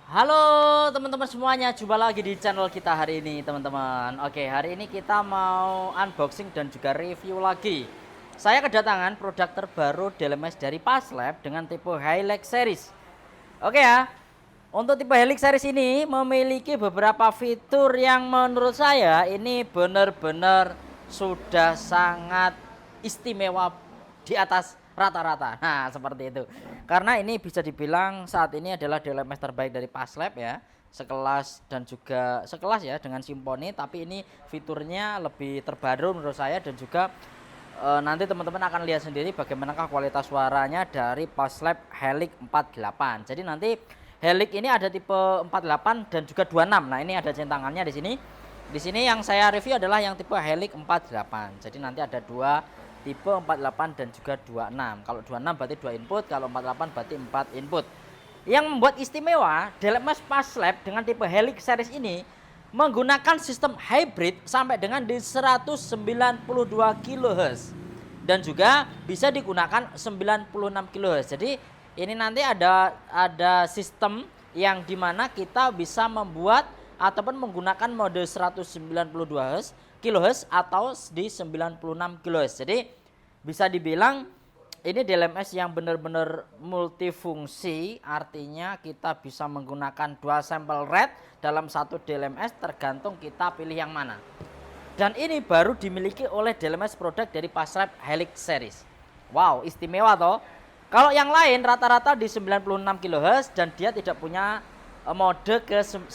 Halo teman-teman semuanya, jumpa lagi di channel kita hari ini teman-teman. Oke, hari ini kita mau unboxing dan juga review lagi. Saya kedatangan produk terbaru DLMS dari Paslab dengan tipe Hilux series. Oke ya, untuk tipe Hilux series ini memiliki beberapa fitur yang menurut saya ini benar-benar sudah sangat istimewa di atas rata-rata. Nah, seperti itu. Karena ini bisa dibilang saat ini adalah DLMS terbaik dari Paslab ya. Sekelas dan juga sekelas ya dengan Symphony, tapi ini fiturnya lebih terbaru menurut saya dan juga nanti teman-teman akan lihat sendiri bagaimanakah kualitas suaranya dari Paslab Helix 48. Jadi nanti Helix ini ada tipe 48 dan juga 26. Nah, ini ada centangannya di sini. Di sini yang saya review adalah yang tipe Helix 48. Jadi nanti ada dua tipe 48 dan juga 26. Kalau 26 berarti 2 input, kalau 48 berarti 4 input. Yang membuat istimewa DLMS Paslab dengan tipe Helix series ini menggunakan sistem hybrid sampai dengan di 192 kHz dan juga bisa digunakan 96 kHz. Jadi ini nanti ada sistem yang dimana kita bisa membuat ataupun menggunakan mode 192 kHz atau di 96 kHz. Jadi bisa dibilang ini DLMS yang benar-benar multifungsi, artinya kita bisa menggunakan dua sampel rate dalam satu DLMS tergantung kita pilih yang mana. Dan ini baru dimiliki oleh DLMS produk dari Paslab Helix series. Wow, istimewa toh. Kalau yang lain rata-rata di 96 kHz dan dia tidak punya mode ke 192.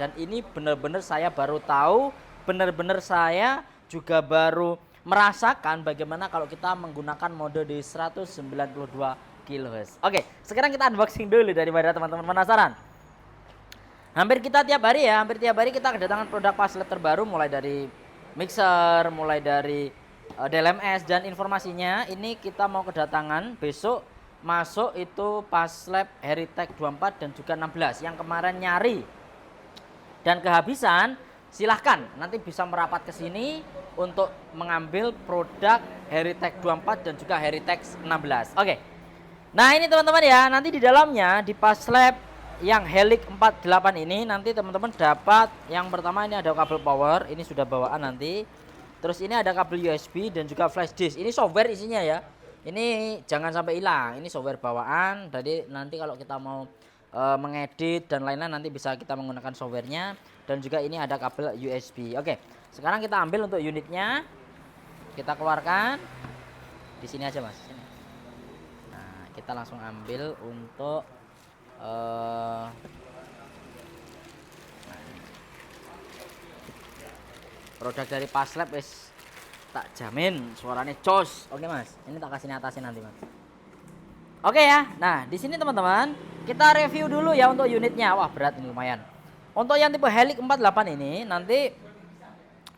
Dan ini benar-benar saya baru tahu, benar-benar saya juga baru merasakan bagaimana kalau kita menggunakan mode di 192 kHz. Oke, sekarang kita unboxing dulu daripada teman-teman penasaran. Hampir tiap hari kita kedatangan produk Paslab terbaru, mulai dari mixer, mulai dari DLMS, dan informasinya ini kita mau kedatangan besok masuk itu Paslab Heritage 24 dan juga 16 yang kemarin nyari dan kehabisan. Silahkan nanti bisa merapat ke sini untuk mengambil produk Heritage 24 dan juga Heritage 16. Oke. Nah, ini teman-teman ya, nanti di dalamnya di Paslab yang Helix 48 ini nanti teman-teman dapat yang pertama ini ada kabel power, ini sudah bawaan nanti. Terus ini ada kabel USB dan juga flash disk. Ini software isinya ya. Ini jangan sampai hilang. Ini software bawaan. Jadi nanti kalau kita mau mengedit dan lain-lain nanti bisa kita menggunakan softwarenya. Dan juga ini ada kabel USB. Oke, sekarang kita ambil untuk unitnya, kita keluarkan di sini aja mas. Nah, kita langsung ambil untuk produk dari Paslab wis tak jamin suaranya jos. Oke mas, ini tak kasih atasin nanti mas. Oke ya, nah di sini teman-teman kita review dulu ya untuk unitnya. Wah berat ini lumayan. Untuk yang tipe Helix 48 ini nanti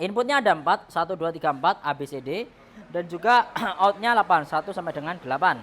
inputnya ada 4, 1, 2, 3, 4 ABCD dan juga outnya 8, 1 sampai dengan 8.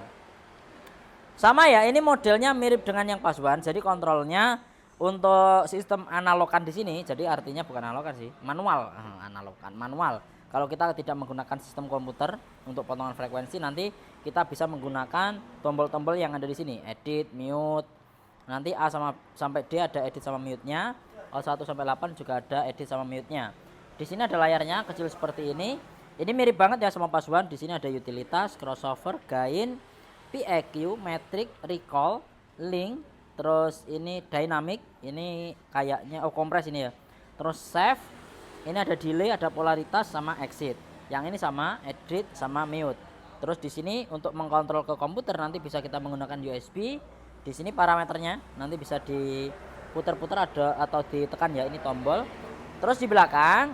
Sama ya, ini modelnya mirip dengan yang Pas1. Jadi kontrolnya untuk sistem analogan di sini, jadi artinya bukan analogan sih, manual, analogan, manual. Kalau kita tidak menggunakan sistem komputer untuk potongan frekuensi, nanti kita bisa menggunakan tombol-tombol yang ada di sini, edit, mute. Nanti A sampai D ada edit sama mute-nya. O1 sampai 8 juga ada edit sama mute-nya. Di sini ada layarnya kecil seperti ini. Ini mirip banget ya sama Pas1. Di sini ada utilitas, crossover, gain, PEQ, metric, recall, link, terus ini dynamic, ini kayaknya kompres ini ya. Terus save, ini ada delay, ada polaritas sama exit. Yang ini sama edit sama mute. Terus di sini untuk mengkontrol ke komputer nanti bisa kita menggunakan USB. Di sini parameternya nanti bisa diputar-putar ada atau ditekan ya, ini tombol. Terus di belakang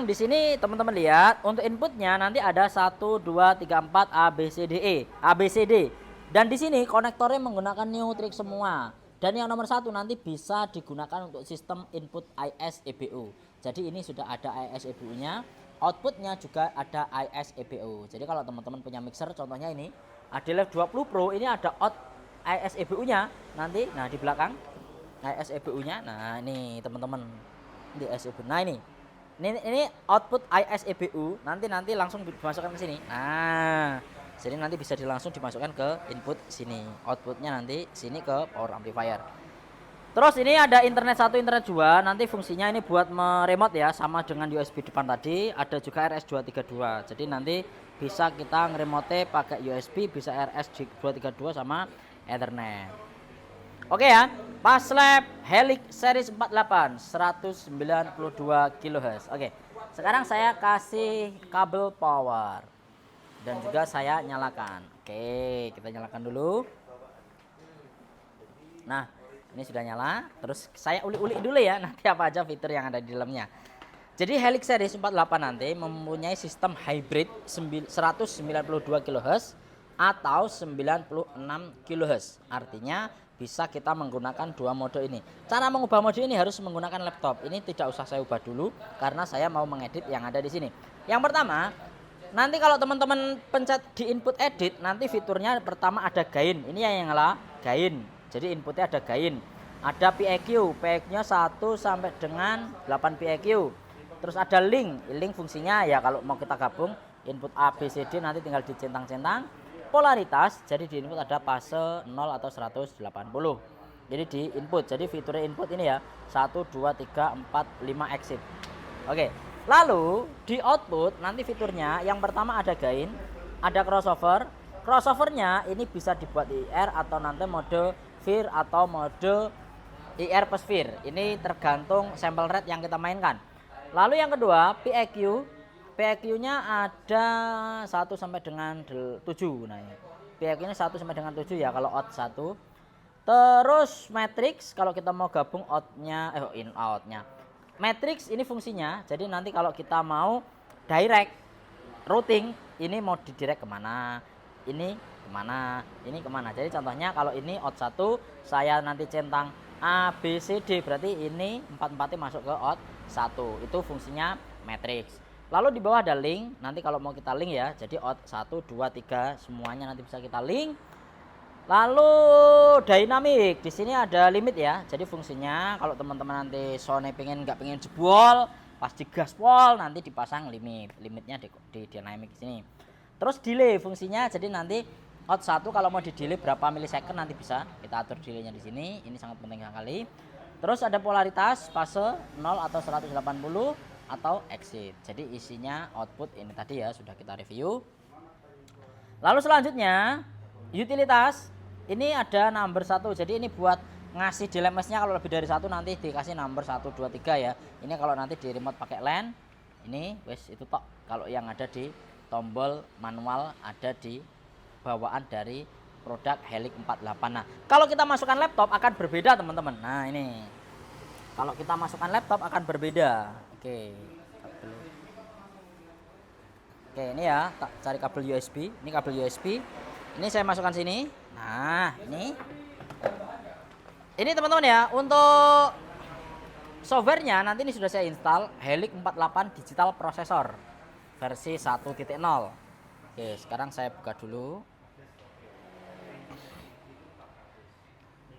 di sini teman-teman lihat untuk inputnya nanti ada 1 2 3 4 ABCD. Dan di sini konektornya menggunakan Neutrik semua. Dan yang nomor 1 nanti bisa digunakan untuk sistem input IS-EBU. Jadi ini sudah ada IS-EBU-nya. Outputnya juga ada IS-EBU. Jadi kalau teman-teman punya mixer, contohnya ini Adelef 20 Pro, ini ada out IS-EBU-nya nanti. Nah di belakang IS-EBU-nya. Nah ini teman-teman di IS-EBU. Nah ini output IS-EBU nanti langsung dimasukkan ke sini. Nah Jadi nanti bisa langsung dimasukkan ke input sini, outputnya nanti sini ke power amplifier. Terus ini ada internet 1, internet 2. Nanti fungsinya ini buat meremote ya, sama dengan USB depan tadi. Ada juga RS232. Jadi nanti bisa kita ngeremote pakai USB, bisa RS232 sama Ethernet. Oke ya, Paslab Helix Series 48 192 kHz. Oke, sekarang saya kasih kabel power dan juga saya nyalakan. Oke, kita nyalakan dulu. Nah, ini sudah nyala. Terus saya ulik-ulik dulu ya, nanti apa aja fitur yang ada di dalamnya. Jadi Helix Series 48 nanti mempunyai sistem hybrid 192 kHz atau 96 kHz. Artinya bisa kita menggunakan dua mode ini. Cara mengubah mode ini harus menggunakan laptop. Ini tidak usah saya ubah dulu karena saya mau mengedit yang ada di sini. Yang pertama, nanti kalau teman-teman pencet di input edit, nanti fiturnya pertama ada gain. Ini yang nyala gain. Jadi inputnya ada gain. Ada PEQ, PEQ-nya 1 sampai dengan 8 PEQ. Terus ada link fungsinya ya kalau mau kita gabung input A, B, C, D nanti tinggal dicentang-centang. Polaritas, jadi di input ada fase 0 atau 180. Jadi di input, jadi fiturnya input ini ya 1, 2, 3, 4, 5 exit. Oke, lalu di output nanti fiturnya yang pertama ada gain, ada crossover. Crossovernya ini bisa dibuat IR atau nanti mode FIR atau mode IR plus FIR. Ini tergantung sample rate yang kita mainkan. Lalu yang kedua PEQ. PEQ-nya ada 1 sampai dengan 7. Nah, ya. PEQ-nya 1 sampai dengan 7 ya kalau out 1. Terus matrix kalau kita mau gabung out-nya in out-nya. Matrix ini fungsinya. Jadi nanti kalau kita mau direct routing, ini mau didirect kemana? Ini kemana? Ini kemana? Jadi contohnya kalau ini out 1, saya nanti centang A, B, C, D, berarti ini 4-4 masuk ke out 1. Itu fungsinya matrix. Lalu di bawah ada link, nanti kalau mau kita link ya, jadi out 1, 2, 3 semuanya nanti bisa kita link. Lalu dynamic, di sini ada limit ya, jadi fungsinya kalau teman-teman nanti Sony nggak pengen jebol, pas digaspol nanti dipasang limitnya di dynamic di sini. Terus delay fungsinya, jadi nanti out 1 kalau mau di delay berapa milisecond nanti bisa kita atur delaynya di sini, ini sangat penting sekali. Terus ada polaritas fase 0 atau 180 atau exit. Jadi isinya output ini tadi ya sudah kita review. Lalu selanjutnya utilitas ini ada number 1. Jadi ini buat ngasih delay mesh-nya kalau lebih dari 1 nanti dikasih number 1, 2, 3 ya. Ini kalau nanti di remote pakai LAN ini wes itu tok. Kalau yang ada di tombol manual ada di bawaan dari produk Helix 48. Nah, kalau kita masukkan laptop akan berbeda teman-teman. Nah, ini. Kalau kita masukkan laptop akan berbeda. Oke, ini ya, tak cari kabel USB. Ini kabel USB. Ini saya masukkan sini. Nah, ini teman-teman ya, untuk softwarenya nanti ini sudah saya install Helix 48 Digital Processor versi 1.0. Oke, sekarang saya buka dulu.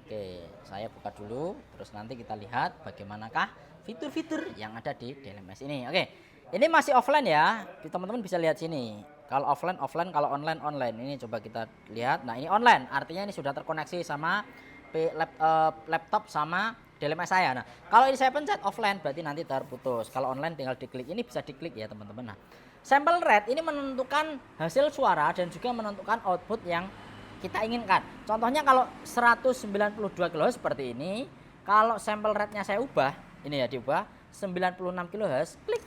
Oke, saya buka dulu, terus nanti kita lihat bagaimanakah fitur-fitur yang ada di DLMS ini. Oke, ini masih offline ya, teman-teman bisa lihat sini. Kalau offline, kalau online, online. Ini coba kita lihat. Nah, ini online, artinya ini sudah terkoneksi sama laptop sama DLMS saya. Nah, kalau ini saya pencet offline, berarti nanti terputus. Kalau online tinggal diklik, ini bisa diklik ya teman-teman. Nah, sample rate ini menentukan hasil suara dan juga menentukan output yang kita inginkan. Contohnya kalau 192 kHz seperti ini, kalau sample rate-nya saya ubah, ini ya diubah 96 kHz, klik.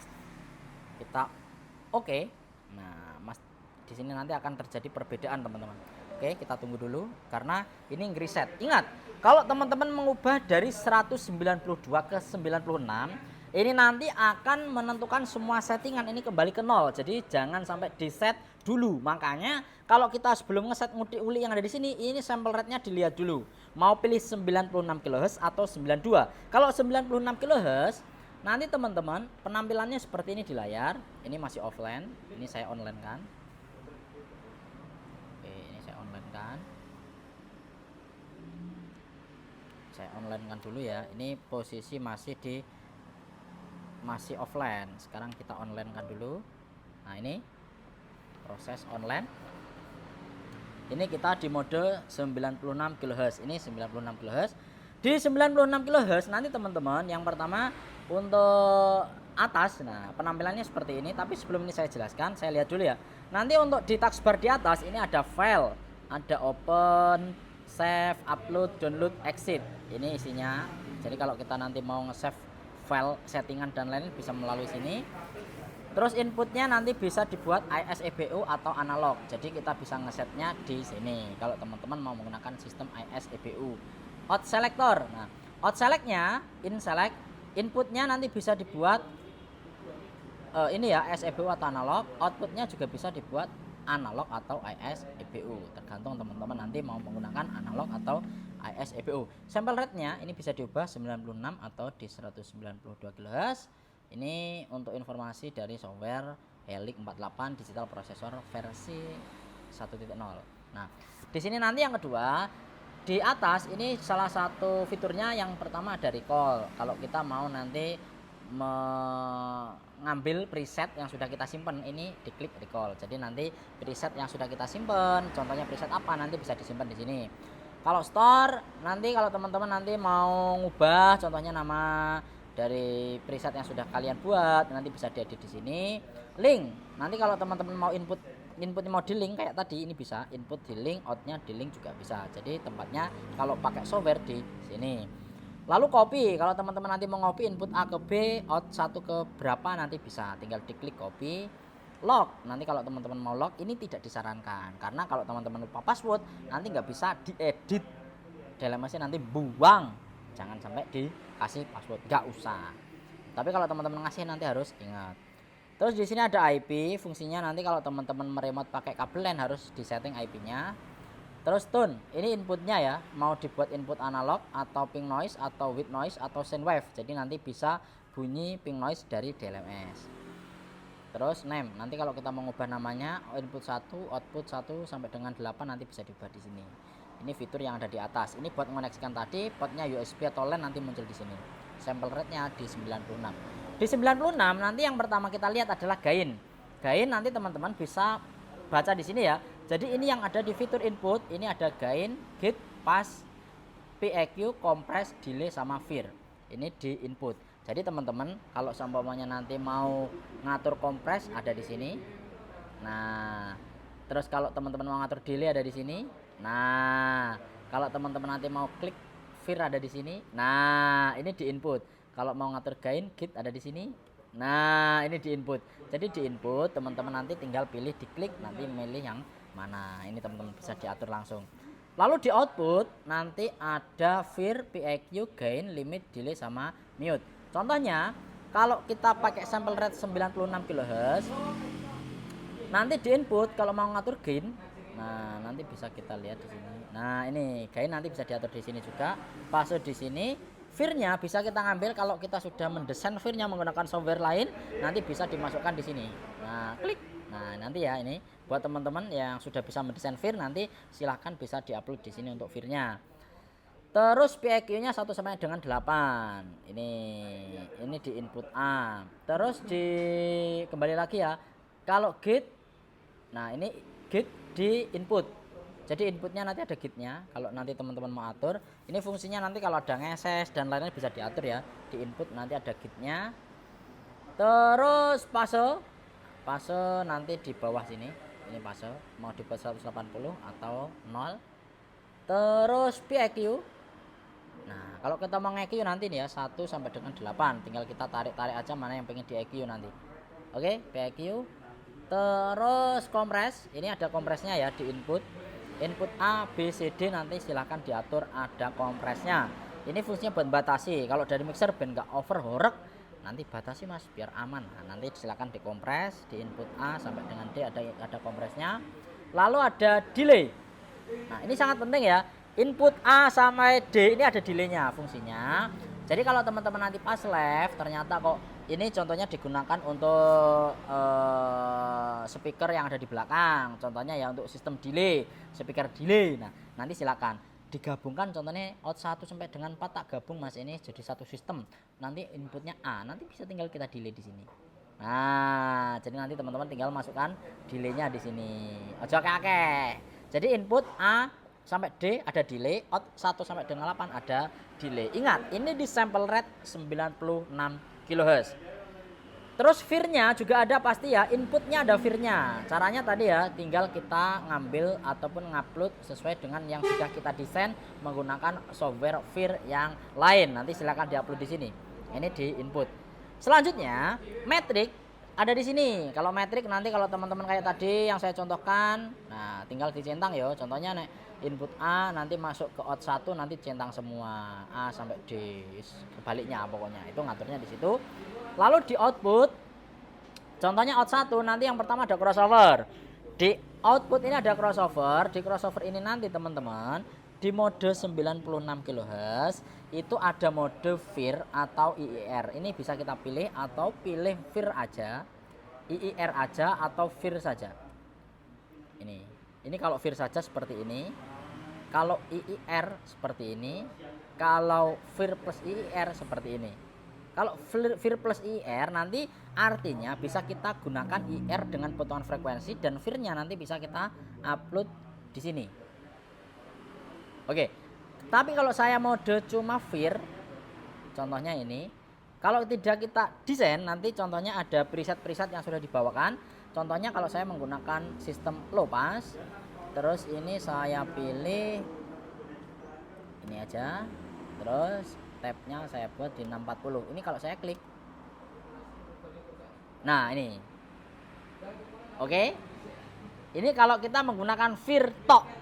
Kita oke. Nah, Mas di sini nanti akan terjadi perbedaan, teman-teman. Oke, kita tunggu dulu karena ini reset. Ingat, kalau teman-teman mengubah dari 192 ke 96, ini nanti akan menentukan semua settingan ini kembali ke 0. Jadi jangan sampai di set dulu. Makanya kalau kita sebelum ngeset ngulik-ulik yang ada di sini, ini sample rate-nya dilihat dulu. Mau pilih 96 kHz atau 92. Kalau 96 kHz, nanti teman-teman penampilannya seperti ini di layar. Ini masih offline, ini saya online kan. Oke, ini saya online kan. Saya online kan dulu ya. Ini posisi masih offline. Sekarang kita online kan dulu. Nah, ini proses online. Ini kita di mode 96 kHz. Ini 96 kHz. Di 96 kHz nanti teman-teman yang pertama untuk atas, nah penampilannya seperti ini. Tapi sebelum ini saya jelaskan, saya lihat dulu ya. Nanti untuk di taskbar di atas ini ada file, ada open, save, upload, download, exit. Ini isinya. Jadi kalau kita nanti mau nge-save file, settingan dan lain bisa melalui sini. Terus inputnya nanti bisa dibuat IS-EBU atau analog. Jadi kita bisa ngesetnya di sini. Kalau teman-teman mau menggunakan sistem IS-EBU. Out selector. Nah, out selectnya, in select, inputnya nanti bisa dibuat ini ya IS-EBU atau analog. Outputnya juga bisa dibuat analog atau IS-EBU. Tergantung teman-teman nanti mau menggunakan analog atau IS-EBU. Sample rate-nya ini bisa diubah 96 atau di 192 kHz. Ini untuk informasi dari software Helix 48 digital processor versi 1.0. Nah, di sini nanti yang kedua di atas ini salah satu fiturnya yang pertama ada recall. Kalau kita mau nanti mengambil preset yang sudah kita simpan, ini diklik recall. Jadi nanti preset yang sudah kita simpan, contohnya preset apa nanti bisa disimpan di sini. Kalau store nanti kalau teman-teman nanti mau ngubah contohnya nama dari preset yang sudah kalian buat nanti bisa diedit di sini. Link nanti kalau teman-teman mau inputnya mau di link kayak tadi ini bisa input di link, outnya di link juga bisa. Jadi tempatnya kalau pakai software di sini. Lalu copy, kalau teman-teman nanti mau copy input A ke B, out 1 ke berapa nanti bisa tinggal diklik copy. Log, nanti kalau teman-teman mau log ini tidak disarankan karena kalau teman-teman lupa password nanti nggak bisa diedit. DLMS nanti buang, jangan sampai dikasih password, nggak usah. Tapi kalau teman-teman ngasih nanti harus ingat. Terus di sini ada IP, fungsinya nanti kalau teman-teman meremote pakai kabel LAN harus disetting IP-nya. Terus tune, ini inputnya ya, mau dibuat input analog atau ping noise atau white noise atau sound wave. Jadi nanti bisa bunyi ping noise dari DLMS. Terus name, nanti kalau kita mau mengubah namanya input 1, output 1 sampai dengan 8 nanti bisa diubah di sini. Ini fitur yang ada di atas. Ini buat mengoneksikan tadi, portnya USB atau LAN nanti muncul di sini. Sample rate-nya di 96. Di 96 nanti yang pertama kita lihat adalah gain. Gain nanti teman-teman bisa baca di sini ya. Jadi ini yang ada di fitur input, ini ada gain, gate, pass, PEQ, compress, delay sama veer. Ini di input. Jadi teman-teman kalau seumpamanya nanti mau ngatur compress ada di sini. Nah, terus kalau teman-teman mau ngatur delay ada di sini. Nah, kalau teman-teman nanti mau klik veer ada di sini. Nah, ini di input. Kalau mau ngatur gain, gate ada di sini. Nah, ini di input. Jadi di input teman-teman nanti tinggal pilih diklik nanti milih yang mana. Ini teman-teman bisa diatur langsung. Lalu di output nanti ada veer, PEQ, gain, limit, delay sama mute. Contohnya kalau kita pakai sample rate 96 kHz nanti di input kalau mau ngatur gain, nah nanti bisa kita lihat di sini. Nah, ini gain nanti bisa diatur di sini juga. Fase di sini. Veer-nya bisa kita ngambil kalau kita sudah mendesain veer-nya menggunakan software lain, nanti bisa dimasukkan di sini. Nah, klik. Nah, nanti ya ini buat teman-teman yang sudah bisa mendesain veer nanti silahkan bisa diupload di sini untuk veer-nya. Terus PEQ-nya 1 sampai dengan 8. Ini di input A. Terus kembali lagi ya. Kalau gate, nah ini gate di input. Jadi inputnya nanti ada gate-nya. Kalau nanti teman-teman mau atur, ini fungsinya nanti kalau ada ngeses dan lainnya bisa diatur ya. Di input nanti ada gate-nya. Terus fase nanti di bawah sini. Ini fase mau dibuat 180 atau 0. Terus PEQ. Nah, kalau kita mau nge-EQ nanti nih ya 1 sampai dengan 8. Tinggal kita tarik-tarik aja mana yang pengen di EQ nanti. Oke, PEQ. Terus kompres. Ini ada kompresnya ya di input. Input A, B, C, D nanti silahkan diatur ada kompresnya. Ini fungsinya buat batasi. Kalau dari mixer ben nggak over horek, nanti batasi mas biar aman. Nah, nanti silahkan dikompres di input A sampai dengan D ada kompresnya. Lalu ada delay. Nah, ini sangat penting ya. Input A sampai D ini ada delaynya fungsinya. Jadi kalau teman-teman nanti pas live ternyata kok ini contohnya digunakan untuk speaker yang ada di belakang. Contohnya ya untuk sistem delay, speaker delay. Nah, nanti silakan digabungkan contohnya out 1 sampai dengan 4 tak gabung Mas ini jadi satu sistem. Nanti inputnya A, nanti bisa tinggal kita delay di sini. Nah, jadi nanti teman-teman tinggal masukkan delaynya di sini. Ojo kakek. Jadi input A sampai D ada delay, out 1 sampai dengan 8 ada delay. Ingat, ini di sample rate 96 kHz. Terus fir-nya juga ada pasti ya, inputnya ada fir-nya. Caranya tadi ya, tinggal kita ngambil ataupun ngupload sesuai dengan yang sudah kita desain menggunakan software fir yang lain. Nanti silakan diupload di sini. Ini di input. Selanjutnya, metrik ada di sini. Kalau metrik nanti kalau teman-teman kayak tadi yang saya contohkan, nah tinggal dicentang ya. Contohnya nih, input A nanti masuk ke out 1 nanti centang semua A sampai D. Kebaliknya pokoknya. Itu ngaturnya di situ. Lalu di output, contohnya out 1 nanti yang pertama ada crossover. Di output ini ada crossover. Di crossover ini nanti teman-teman di mode 96 kHz itu ada mode fir atau IIR. Ini bisa kita pilih atau pilih fir aja, IIR aja atau fir saja. Ini kalau fir saja seperti ini. Kalau IIR seperti ini. Kalau fir plus IIR seperti ini. Kalau fir plus IR nanti artinya bisa kita gunakan IR dengan potongan frekuensi dan firnya nanti bisa kita upload di sini. Oke. Tapi kalau saya mode cuma fir, contohnya ini, kalau tidak kita desain nanti contohnya ada preset-preset yang sudah dibawakan. Contohnya kalau saya menggunakan sistem low pass, terus ini saya pilih ini aja, terus tabnya saya buat di 640. Ini kalau saya klik, nah ini oke. Ini kalau kita menggunakan fir tok.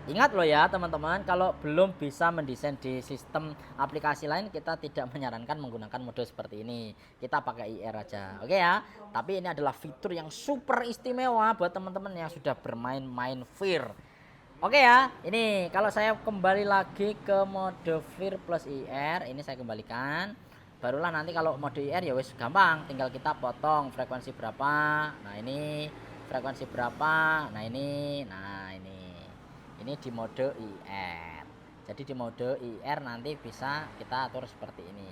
Ingat loh ya teman-teman, kalau belum bisa mendesain di sistem aplikasi lain, kita tidak menyarankan menggunakan mode seperti ini. Kita pakai IR aja, oke ya. Tapi ini adalah fitur yang super istimewa buat teman-teman yang sudah bermain-main fir. Oke ya, ini kalau saya kembali lagi ke mode fir plus IR, ini saya kembalikan. Barulah nanti kalau mode IR ya wis gampang, tinggal kita potong frekuensi berapa. Nah ini frekuensi berapa. Nah ini di mode IR. Jadi di mode IR nanti bisa kita atur seperti ini.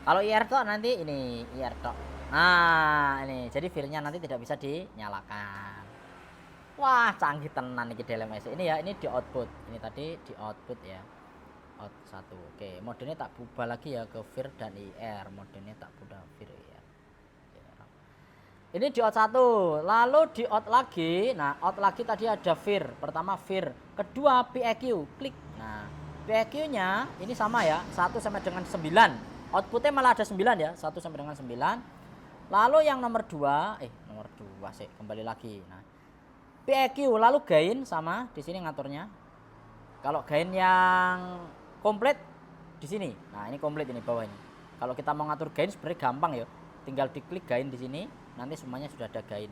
Kalau IR tok nanti ini IR tok. Nah ini jadi firnya nanti tidak bisa dinyalakan. Wah canggih tenan nih DLMS ini ya. Ini di output, ini tadi di output ya, out 1. Oke, modenya tak berubah lagi ya ke fir dan IR. Modenya tak berubah fir IR. Ini di out 1, lalu di out lagi. Nah out lagi tadi ada fir, pertama fir, kedua PEQ, klik. Nah PEQ nya ini sama ya, 1 sampai dengan 9. Outputnya malah ada 9 ya, 1 sampai dengan 9. Lalu yang nomor 2, nomor 2 sih, kembali lagi. Nah PEQ lalu gain sama di sini ngaturnya. Kalau gain yang komplit di sini. Nah, ini komplit ini bawah ini. Kalau kita mau ngatur gain sebenarnya gampang ya. Tinggal diklik gain di sini, nanti semuanya sudah ada gain.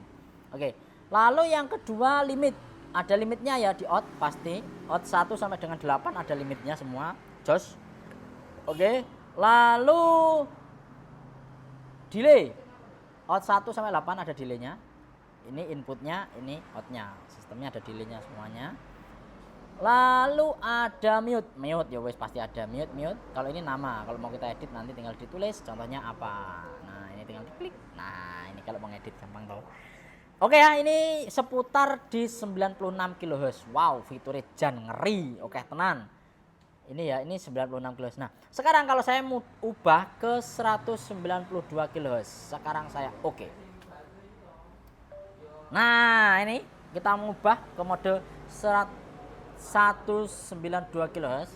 Oke. Lalu yang kedua limit. Ada limitnya ya di out pasti. Out 1 sampai dengan 8 ada limitnya semua. Jos. Oke. Lalu delay. Out 1 sampai 8 ada delaynya. Ini inputnya, ini outnya, sistemnya ada delaynya semuanya. Lalu ada mute ya wes pasti ada mute. Kalau ini nama, kalau mau kita edit nanti tinggal ditulis contohnya apa. Nah ini tinggal diklik. Nah ini kalau mau ngedit gampang tau. Oke ya, ini seputar di 96 kHz. Wow, fiturnya jan ngeri. Oke tenan. Ini ya, ini 96 kHz. Nah sekarang kalau saya mau ubah ke 192 kHz, sekarang saya oke. Nah ini kita mengubah ke mode 192 kHz.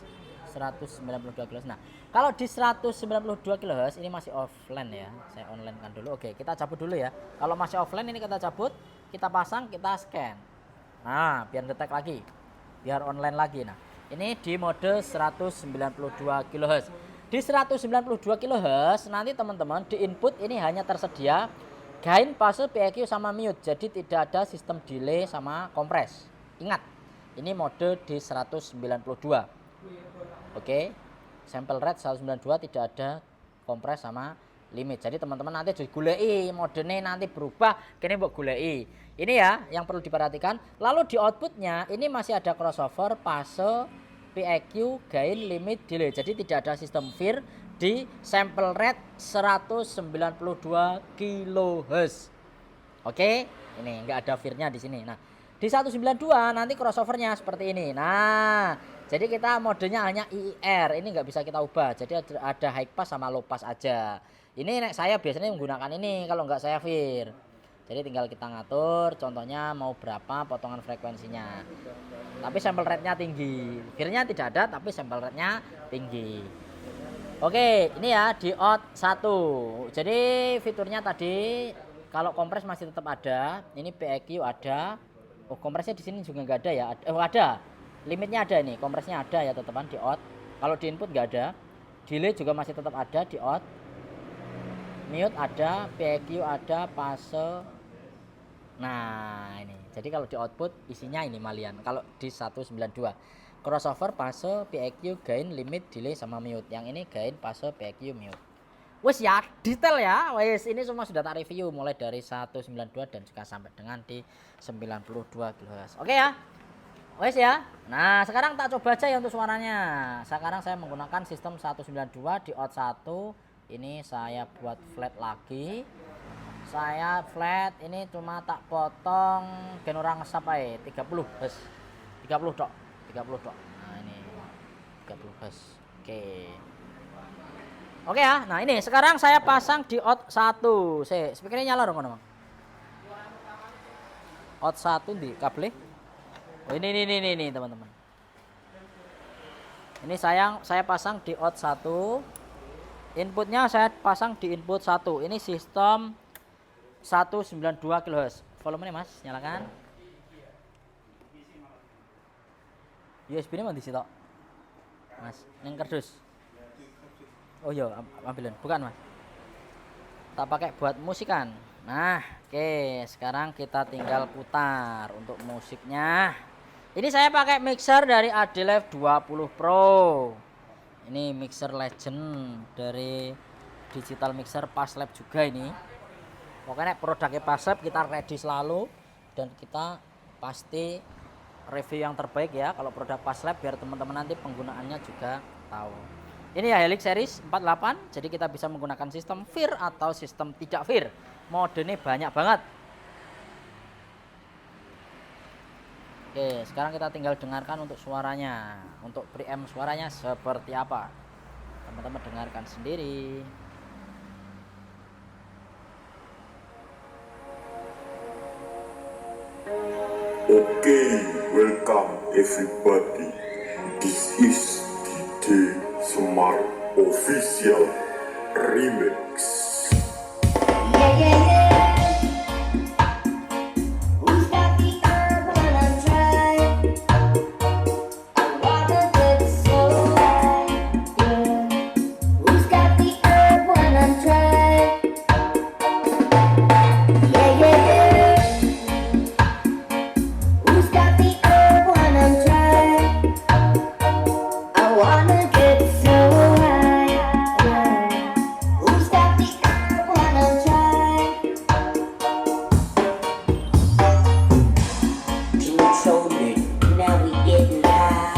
192 kHz. Nah kalau di 192 kHz ini masih offline ya, saya online kan dulu. Oke kita cabut dulu ya. Kalau masih offline ini kita cabut, kita pasang, kita scan. Nah biar detek lagi, biar online lagi. Nah ini di mode 192 kHz. Di 192 kHz nanti teman-teman di input ini hanya tersedia gain, fase, PEQ sama mute. Jadi tidak ada sistem delay sama kompres. Ingat, ini mode di 192. Oke. Sample rate 192 tidak ada kompres sama limit. Jadi teman-teman nanti digulei modenya nanti berubah, kini mbok gulei. Ini ya yang perlu diperhatikan. Lalu di outputnya ini masih ada crossover, fase, PEQ, gain, limit, delay. Jadi tidak ada sistem fir di sample rate 192 kHz. Oke, ini enggak ada firnya di sini. Nah, Di 192 nanti crossovernya seperti ini. Nah, jadi kita modenya hanya IIR, ini nggak bisa kita ubah. Jadi ada high pass sama low pass aja. Ini saya biasanya menggunakan ini kalau nggak saya fir. Jadi tinggal kita ngatur, contohnya mau berapa potongan frekuensinya. Tapi sampel rate-nya tinggi. Firnya tidak ada, tapi sampel rate-nya tinggi. Oke, ini ya diode 1. Jadi fiturnya tadi kalau kompres masih tetap ada. Ini PEQ ada. Oh, kompresnya di sini juga nggak ada ya. Oh, ada. Limitnya ada ini, kompresnya ada ya tetepan diode. Kalau di input nggak ada. Delay juga masih tetap ada diode. Mute ada, PEQ ada, fase. Nah, ini. Jadi kalau di output isinya ini malian. Kalau di 192 crossover, fase, PEQ, gain, limit, delay sama mute. Yang ini gain, fase, PEQ, mute. Wes ya, detail ya. Wes ini semua sudah tak review mulai dari 192 dan juga sampai dengan di 92 kHz. Oke ya. Wes ya. Nah, sekarang tak coba aja ya untuk suaranya. Sekarang saya menggunakan sistem 192 di out 1. Ini saya buat flat lagi. Saya flat ini cuma tak potong gen orang ngesap aja 30 Hz. 30 tok. 30 tok. Nah, ini 30 Hz. Oke. Oke ya. Nah, ini sekarang saya pasang di out 1. Speakernya nyala dong, Bang. Out 1 di kabel. Oh, ini teman-teman. Ini saya pasang di out 1. Inputnya saya pasang di input 1. Ini sistem 192 kHz. Volumenya Mas, nyalakan. USB-nya mana di situ? Mas, yang kardus. Oh iya, ambilin. Bukan, Mas. Tak pakai buat musikan. Nah, oke, sekarang kita tinggal putar untuk musiknya. Ini saya pakai mixer dari Adelef 20 Pro. Ini mixer legend dari digital mixer Paslab juga ini. Pokoknya produknya Paslab kita ready selalu dan kita pasti review yang terbaik ya kalau produk Paslab biar teman-teman nanti penggunaannya juga tahu. Ini ya Helix series 48, jadi kita bisa menggunakan sistem fir atau sistem tidak fir. Modenya banyak banget. Oke, sekarang kita tinggal dengarkan untuk suaranya. Untuk preamp suaranya seperti apa. Teman-teman dengarkan sendiri. Okay, welcome everybody. This is DJ Smart Official Remix. Yeah, yeah, yeah. Who's got the herb when I'm dry? I wanna get so high. Yeah. Who's got the herb when I'm dry? Yeah, yeah, yeah. Who's got the herb when I'm dry? I wanna get so high. Yeah. Who's got the herb when I'm dry? Control it, now we getting high.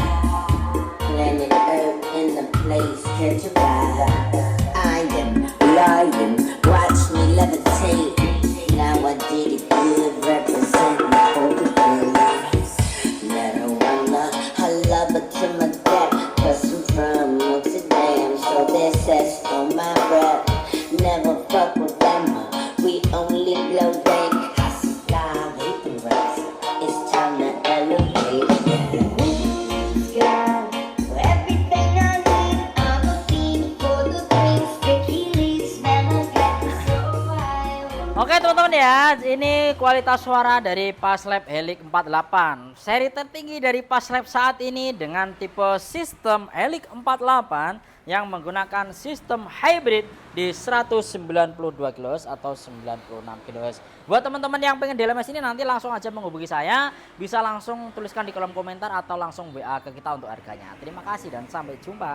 Planet Earth in the place, catch a vibe. I am lying, watch me levitate. Now I did it good, representing for the girls. Let her wanna, I love her to my death. Cause I'm from Amsterdam, so there's sex on my breath. Never fuck with them, we only blow dank. Hustle, God, hate the rest. It's time to elevate. Who's got everything I need? I'm a fiend for the green sticky leaves. Never get so high. Oke teman-teman ya, ini kualitas suara dari Paslab Helix 48. Seri tertinggi dari Paslab saat ini dengan tipe sistem Helix 48 yang menggunakan sistem hybrid di 192 kHz atau 96 kHz. Buat teman-teman yang pengen DLMS ini nanti langsung aja menghubungi saya, bisa langsung tuliskan di kolom komentar atau langsung WA ke kita untuk harganya. Terima kasih dan sampai jumpa.